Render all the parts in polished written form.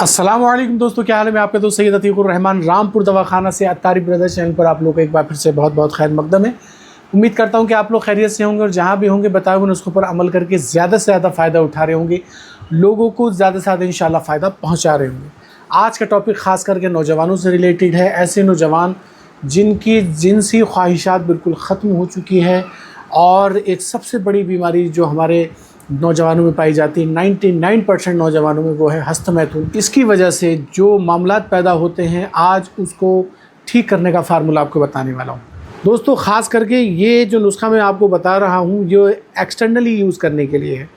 अस्सलामुअलैकुम दोस्तों, क्या हाल है। मैं आपका दोस्त सैयद अतीकुर रहमान रामपुर दवाखाना से अत्तारी ब्रदर्स चैनल पर आप लोग को एक बार फिर से बहुत बहुत खैर मकदम है। उम्मीद करता हूं कि आप लोग खैरियत से होंगे और जहां भी होंगे बताए हुए नुस्खों पर अमल करके ज़्यादा से ज़्यादा फ़ायदा उठा रहे होंगे, लोगों को ज़्यादा से ज़्यादा इंशाल्लाह फ़ायदा पहुँचा रहे होंगे। आज का टॉपिक ख़ास करके नौजवानों से रिलेटेड है। ऐसे नौजवान जिनकी जिनसी ख्वाहिशात बिल्कुल ख़त्म हो चुकी है और एक सबसे बड़ी बीमारी जो हमारे नौजवानों में पाई जाती है, 99% नौजवानों में, वो है हस्तमैथुन। इसकी वजह से जो मामलात पैदा होते हैं, आज उसको ठीक करने का फार्मूला आपको बताने वाला हूँ दोस्तों। ख़ास करके ये जो नुस्खा मैं आपको बता रहा हूँ, ये एक्सटर्नली यूज़ करने के लिए है।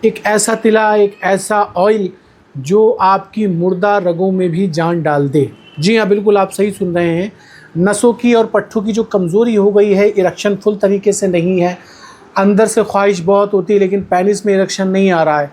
एक ऐसा तिला, एक ऐसा ऑयल जो आपकी मुर्दा रगों में भी जान डाल दे। जी हाँ, बिल्कुल आप सही सुन रहे हैं। नसों की और पट्ठों की जो कमज़ोरी हो गई है, इरेक्शन फुल तरीके से नहीं है, अंदर से ख्वाहिश बहुत होती है लेकिन पेनिस में इरेक्शन नहीं आ रहा है,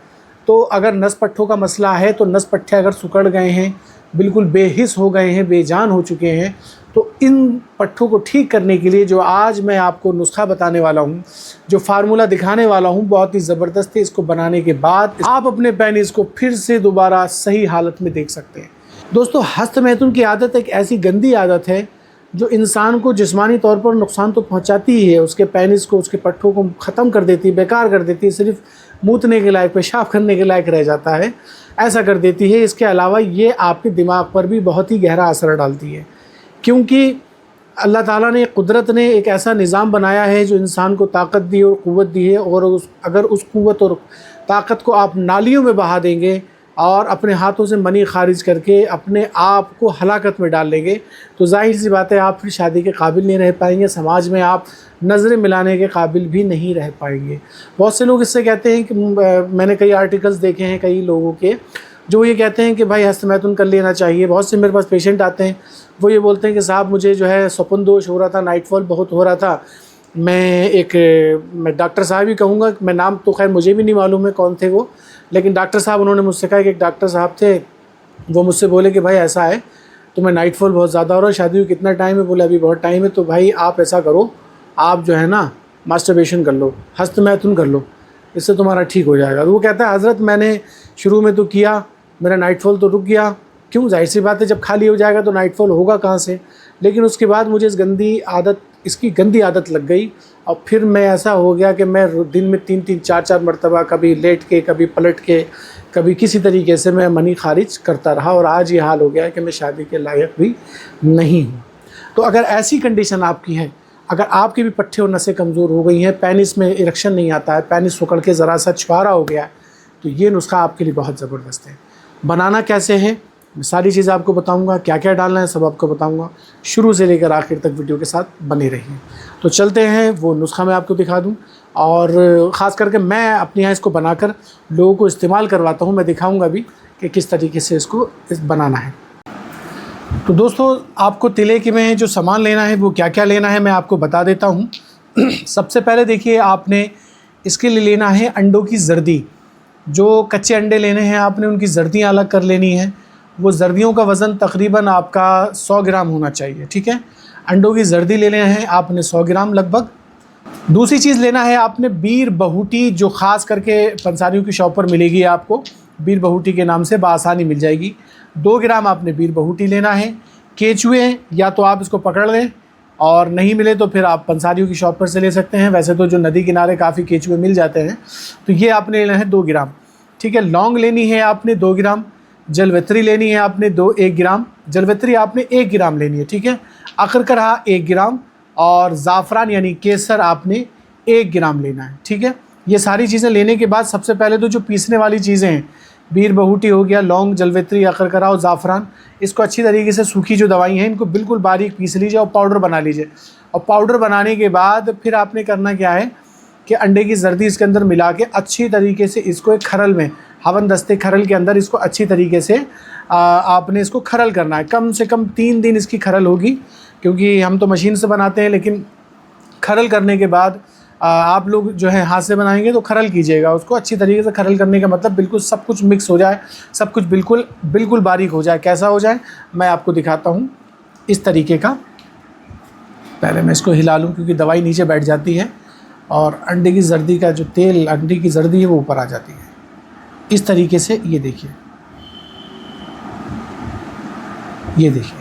तो अगर नस पट्ठों का मसला है, तो नस पट्टे अगर सिकुड़ गए हैं, बिल्कुल बेहिस हो गए हैं, बेजान हो चुके हैं, तो इन पट्ठों को ठीक करने के लिए जो आज मैं आपको नुस्खा बताने वाला हूँ, जो फार्मूला दिखाने वाला हूँ, बहुत ही ज़बरदस्त है। इसको बनाने के बाद आप अपने पेनिस को फिर से दोबारा सही हालत में देख सकते हैं। दोस्तों, हस्तमैथुन की आदत एक ऐसी गंदी आदत है जो इंसान को जिस्मानी तौर पर नुकसान तो पहुंचाती ही है, उसके पेनिस को, उसके पट्ठों को ख़त्म कर देती है, बेकार कर देती है, सिर्फ मूतने के लायक, पेशाब करने के लायक रह जाता है, ऐसा कर देती है। इसके अलावा ये आपके दिमाग पर भी बहुत ही गहरा असर डालती है, क्योंकि अल्लाह ताला ने, कुदरत ने एक ऐसा निज़ाम बनाया है जो इंसान को ताकत दी और क़ुव्वत दी है, और अगर उस क़ुव्वत और ताकत को आप नालियों में बहा देंगे और अपने हाथों से मनी खारिज करके अपने आप को हलाकत में डाल लेंगे, तो जाहिर सी बात है आप फिर शादी के काबिल नहीं रह पाएंगे, समाज में आप नज़रें मिलाने के काबिल भी नहीं रह पाएंगे। बहुत से लोग इससे कहते हैं कि मैंने कई आर्टिकल्स देखे हैं कई लोगों के, जो ये कहते हैं कि भाई हस्तमैथुन कर लेना चाहिए। बहुत से मेरे पास पेशेंट आते हैं, वो ये बोलते हैं कि साहब मुझे जो है स्वप्न दोष हो रहा था, नाइटफॉल बहुत हो रहा था। मैं डॉक्टर साहब ही कहूँगा, मैं नाम तो खैर मुझे भी नहीं मालूम है कौन थे वो, लेकिन डॉक्टर साहब, उन्होंने मुझसे कहा कि एक डॉक्टर साहब थे, वो मुझसे बोले कि भाई ऐसा है, तुम्हें नाइटफॉल बहुत ज़्यादा हो रहा है, शादी को कितना टाइम है? बोले अभी बहुत टाइम है। तो भाई आप ऐसा करो, आप जो है ना मास्टरबेशन कर लो, हस्तमैथुन कर लो, इससे तुम्हारा ठीक हो जाएगा। तो वो कहता है हज़रत मैंने शुरू में तो किया, मेरा नाइटफॉल तो रुक गया। क्यों? जाहिर सी बात है, जब खाली हो जाएगा तो नाइटफॉल होगा कहाँ से? लेकिन उसके बाद मुझे इसकी गंदी आदत लग गई, और फिर मैं ऐसा हो गया कि मैं दिन में 3-3 4-4 मरतबा, कभी लेट के, कभी पलट के, कभी किसी तरीके से मैं मनी खारिज करता रहा, और आज ये हाल हो गया है कि मैं शादी के लायक भी नहीं हूँ। तो अगर ऐसी कंडीशन आपकी है, अगर आपके भी पट्टे और नसें कमज़ोर हो गई हैं, पेनिस में इरेक्शन नहीं आता है, पेनिस सिकुड़ के ज़रा सा छुहारा हो गया है, तो ये नुस्खा आपके लिए बहुत ज़बरदस्त है। बनाना कैसे है, मैं सारी चीज़ें आपको बताऊंगा, क्या क्या डालना है सब आपको बताऊंगा। शुरू से लेकर आखिर तक वीडियो के साथ बने रहिए। तो चलते हैं, वो नुस्खा मैं आपको दिखा दूं, और ख़ास करके मैं अपने यहाँ इसको बनाकर लोगों को इस्तेमाल करवाता हूँ। मैं दिखाऊंगा भी कि किस तरीके से इसको बनाना है। तो दोस्तों, आपको तिले के में जो सामान लेना है, वो क्या क्या लेना है मैं आपको बता देता हूँ। सबसे पहले देखिए, आपने इसके लिए लेना है अंडों की जर्दी। जो कच्चे अंडे लेने हैं आपने, उनकी जर्दियाँ अलग कर लेनी है। वो जर्दियों का वज़न तकरीबन आपका 100 ग्राम होना चाहिए, ठीक है। अंडों की जर्दी लेने हैं आपने 100 ग्राम लगभग। दूसरी चीज़ लेना है आपने बीर बहूटी, जो ख़ास करके पंसारियों की शॉप पर मिलेगी आपको, बीर बहूटी के नाम से बआसानी मिल जाएगी। 2 ग्राम आपने बीर बहूटी लेना है। केचुए, या तो आप इसको पकड़ लें, और नहीं मिले तो फिर आप पंसारियों की शॉप पर से ले सकते हैं। वैसे तो जो नदी किनारे काफ़ी केचुए मिल जाते हैं, तो ये आपने लेना है 2 ग्राम, ठीक है। लौंग लेनी है आपने 2 ग्राम। जलवित्री लेनी है आपने 1 ग्राम, जलवित्री आपने 1 ग्राम लेनी है, ठीक है। अकरकरा 1 ग्राम, और ज़ाफ़रान यानी केसर आपने 1 ग्राम लेना है, ठीक है। ये सारी चीज़ें लेने के बाद सबसे पहले तो जो पीसने वाली चीज़ें हैं, बीर बहूटी हो गया, लौंग, जलवित्री, अकरकरा और ज़ाफ़रान, इसको अच्छी तरीके से सूखी जो दवाई हैं, इनको बिल्कुल बारीक पीस लीजिए और पाउडर बना लीजिए। और पाउडर बनाने के बाद फिर आपने करना क्या है कि अंडे की जर्दी इसके अंदर मिला के अच्छी तरीके से इसको एक खरल में, हवन दस्ते खरल के अंदर इसको अच्छी तरीके से आपने इसको खरल करना है। कम से कम 3 दिन इसकी खरल होगी, क्योंकि हम तो मशीन से बनाते हैं, लेकिन खरल करने के बाद आप लोग जो है हाथ से बनाएंगे तो खरल कीजिएगा उसको। अच्छी तरीके से खरल करने का मतलब बिल्कुल सब कुछ मिक्स हो जाए, सब कुछ बिल्कुल बारीक हो जाए। कैसा हो जाए मैं आपको दिखाता हूँ, इस तरीके का। पहले मैं इसको हिला लूँ, क्योंकि दवाई नीचे बैठ जाती है और अंडे की जर्दी का जो तेल, अंडे की जर्दी है, वो ऊपर आ जाती है। इस तरीके से ये देखिए, ये देखिए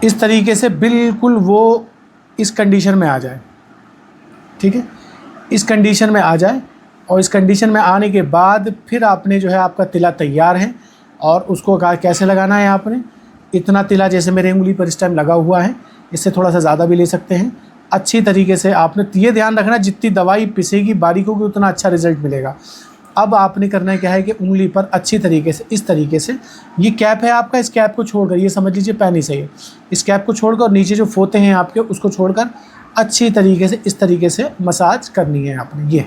इस तरीके से बिल्कुल वो इस कंडीशन में आ जाए, ठीक है, इस कंडीशन में आ जाए। और इस कंडीशन में आने के बाद फिर आपने जो है आपका तिला तैयार है। और उसको कैसे लगाना है आपने, इतना तिला जैसे मेरे उंगली पर इस टाइम लगा हुआ है, इससे थोड़ा सा ज़्यादा भी ले सकते हैं। अच्छी तरीके से आपने ये ध्यान रखना जितनी दवाई पिसेगी बारीक होगी उतना अच्छा रिजल्ट मिलेगा। अब आपने करना है क्या है कि उंगली पर अच्छी तरीके से इस तरीके से, ये कैप है आपका, इस कैप को छोड़कर ये समझ लीजिए पेनिस है ये, इस कैप को छोड़कर और नीचे जो फोते हैं आपके उसको छोड़कर अच्छी तरीके से इस तरीके से मसाज करनी है आपने। ये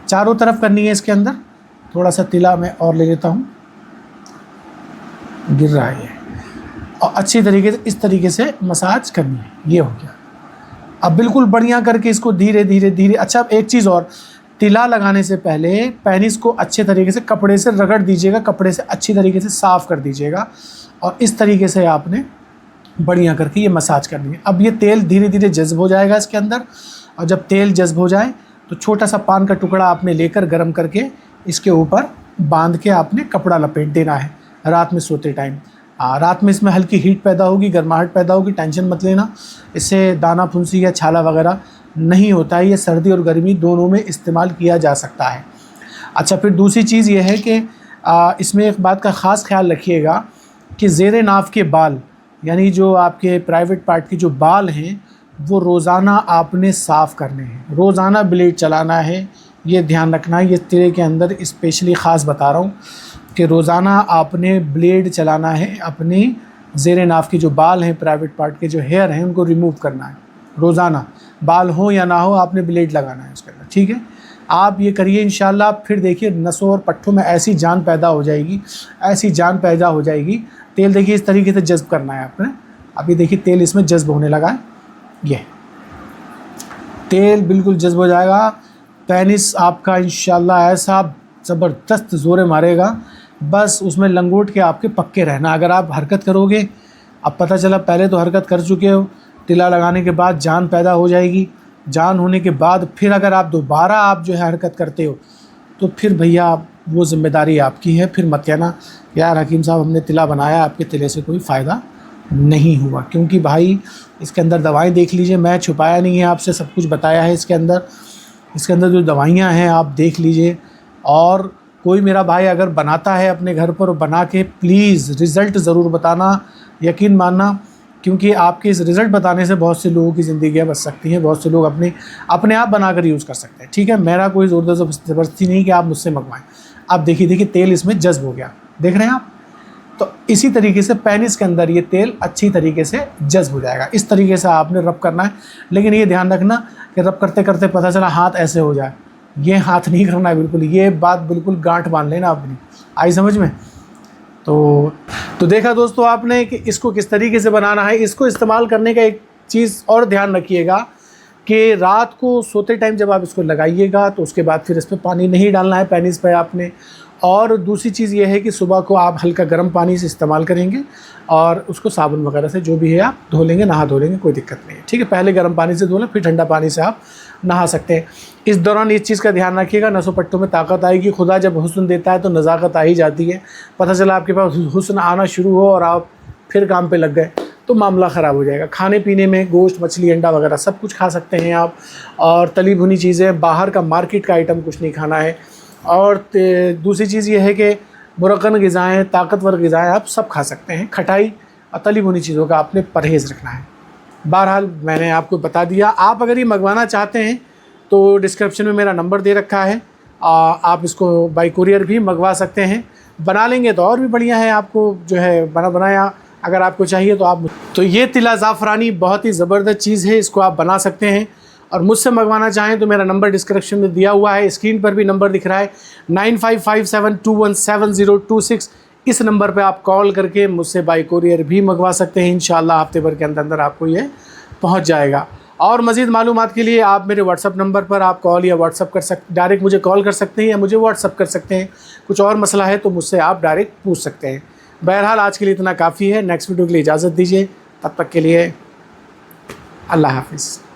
चारों तरफ करनी है। इसके अंदर थोड़ा सा तिला मैं और ले लेता हूँ, गिर रहा है ये, और अच्छी तरीके से इस तरीके से मसाज करनी है। ये हो गया। अब बिल्कुल बढ़िया करके इसको धीरे धीरे धीरे। अच्छा एक चीज़ और, तिला लगाने से पहले पेनिस को अच्छे तरीके से कपड़े से रगड़ दीजिएगा, कपड़े से अच्छी तरीके से साफ़ कर दीजिएगा और इस तरीके से आपने बढ़िया करके ये मसाज करनी है। अब ये तेल धीरे धीरे जज्ब हो जाएगा इसके अंदर, और जब तेल जज्ब हो जाए तो छोटा सा पान का टुकड़ा आपने लेकर गर्म करके इसके ऊपर बांध के आपने कपड़ा लपेट देना है रात में सोते टाइम। रात में इसमें हल्की हीट पैदा होगी, गर्माहट पैदा होगी, टेंशन मत लेना, इससे दाना फुंसी या छाला वगैरह नहीं होता है। ये सर्दी और गर्मी दोनों में इस्तेमाल किया जा सकता है। अच्छा फिर दूसरी चीज़ ये है कि इसमें एक बात का ख़ास ख्याल रखिएगा कि ज़ेरे नाफ के बाल, यानी जो आपके प्राइवेट पार्ट के जो बाल हैं वो रोज़ाना आपने साफ़ करने हैं, रोज़ाना ब्लेड चलाना है, ये ध्यान रखना है। ये तिले के अंदर स्पेशली ख़ास बता रहा हूँ कि रोज़ाना आपने ब्लेड चलाना है, अपने ज़ेरे नाफ के जो बाल हैं, प्राइवेट पार्ट के जो हेयर हैं उनको रिमूव करना है रोज़ाना, बाल हो या ना हो आपने ब्लेड लगाना है उसके अंदर, ठीक है। आप ये करिए इंशाल्लाह, फिर देखिए नसों और पट्ठों में ऐसी जान पैदा हो जाएगी, ऐसी जान पैदा हो जाएगी। तेल देखिए इस तरीके से जज्ब करना है आपने। अभी देखिए तेल इसमें जज्ब होने लगा है, ये तेल बिल्कुल जज्ब हो जाएगा। पेनिस आपका इंशाल्लाह ऐसा ज़बरदस्त ज़ोरे मारेगा, बस उसमें लंगोट के आपके पक्के रहना। अगर आप हरकत करोगे, अब पता चला पहले तो हरकत कर चुके हो, तिला लगाने के बाद जान पैदा हो जाएगी, जान होने के बाद फिर अगर आप दोबारा आप जो है हरकत करते हो तो फिर भैया वो ज़िम्मेदारी आपकी है। फिर मत कहना यार हकीम साहब हमने तिला बनाया, आपके तिले से कोई फ़ायदा नहीं हुआ, क्योंकि भाई इसके अंदर दवाएं देख लीजिए, मैं छुपाया नहीं है आपसे, सब कुछ बताया है इसके अंदर जो दवाइयाँ हैं आप देख लीजिए। और कोई मेरा भाई अगर बनाता है अपने घर पर, बना के प्लीज़ रिज़ल्ट ज़रूर बताना, यकीन मानना, क्योंकि आपके इस रिज़ल्ट बताने से बहुत से लोगों की ज़िंदगियाँ बच सकती हैं, बहुत से लोग अपने आप बनाकर यूज़ कर सकते हैं, ठीक है। मेरा कोई ज़ोर ज़बरदस्ती नहीं कि आप मुझसे मंगवाएं। अब देखिए तेल इसमें जज्ब हो गया, देख रहे हैं आप। तो इसी तरीके से पेनिस के अंदर ये तेल अच्छी तरीके से जज्ब हो जाएगा। इस तरीके से आपने रब करना है, लेकिन ये ध्यान रखना कि रब करते करते पता चला हाथ ऐसे हो जाए, ये हाथ नहीं करना है बिल्कुल, ये बात बिल्कुल गांठ बांध लेना अपनी। आई समझ में? तो देखा दोस्तों आपने कि इसको किस तरीके से बनाना है। इसको इस्तेमाल करने का एक चीज़ और ध्यान रखिएगा कि रात को सोते टाइम जब आप इसको लगाइएगा तो उसके बाद फिर इस पर पानी नहीं डालना है पेनिस पे आपने। और दूसरी चीज़ ये है कि सुबह को आप हल्का गर्म पानी से इस्तेमाल करेंगे और उसको साबुन वगैरह से जो भी है आप धो लेंगे, नहा धो लेंगे, कोई दिक्कत नहीं है, ठीक है। पहले गर्म पानी से धो लें, फिर ठंडा पानी से आप नहा सकते हैं। इस दौरान इस चीज़ का ध्यान रखिएगा, नसों पट्टों में ताकत आएगी। खुदा जब हुस्न देता है तो नज़ाकत आ ही जाती है। पता चला आपके पास हुस्न आना शुरू हो और आप फिर काम पे लग गए तो मामला ख़राब हो जाएगा। खाने पीने में गोश्त, मछली, अंडा वगैरह सब कुछ खा सकते हैं आप, और तली भुनी चीज़ें, बाहर का मार्केट का आइटम कुछ नहीं खाना है। और दूसरी चीज़ ये है कि मुरक्कन ग़िज़ाएँ, ताकतवर ग़िज़ाएँ आप सब खा सकते हैं। खटाई और तली भुनी चीज़ों का आपने परहेज़ रखना है। बहरहाल मैंने आपको बता दिया। आप अगर ये मंगवाना चाहते हैं तो डिस्क्रिप्शन में मेरा नंबर दे रखा है, आप इसको बाई कुरियर भी मंगवा सकते हैं। बना लेंगे तो और भी बढ़िया है, आपको जो है बनाया अगर आपको चाहिए तो आप। तो ये तिला ज़ाफ़रानी बहुत ही ज़बरदस्त चीज़ है, इसको आप बना सकते हैं। और मुझसे मंगवाना चाहें तो मेरा नंबर डिस्क्रिप्शन में दिया हुआ है, स्क्रीन पर भी नंबर दिख रहा है 9557217026। इस नंबर पे आप कॉल करके मुझसे बाई कुरियर भी मंगवा सकते हैं। इंशाल्लाह हफ्ते भर के अंदर आपको ये पहुंच जाएगा। और मज़ीद मालूमात के लिए आप मेरे व्हाट्सअप नंबर पर आप कॉल या व्हाट्सअप कर सकते, डायरेक्ट मुझे कॉल कर सकते हैं या मुझे व्हाट्सअप कर सकते हैं। कुछ और मसला है तो मुझसे आप डायरेक्ट पूछ सकते हैं। बहरहाल आज के लिए इतना काफ़ी है। नेक्स्ट वीडियो के लिए इजाज़त दीजिए, तब तक के लिए अल्लाह हाफ़िज़।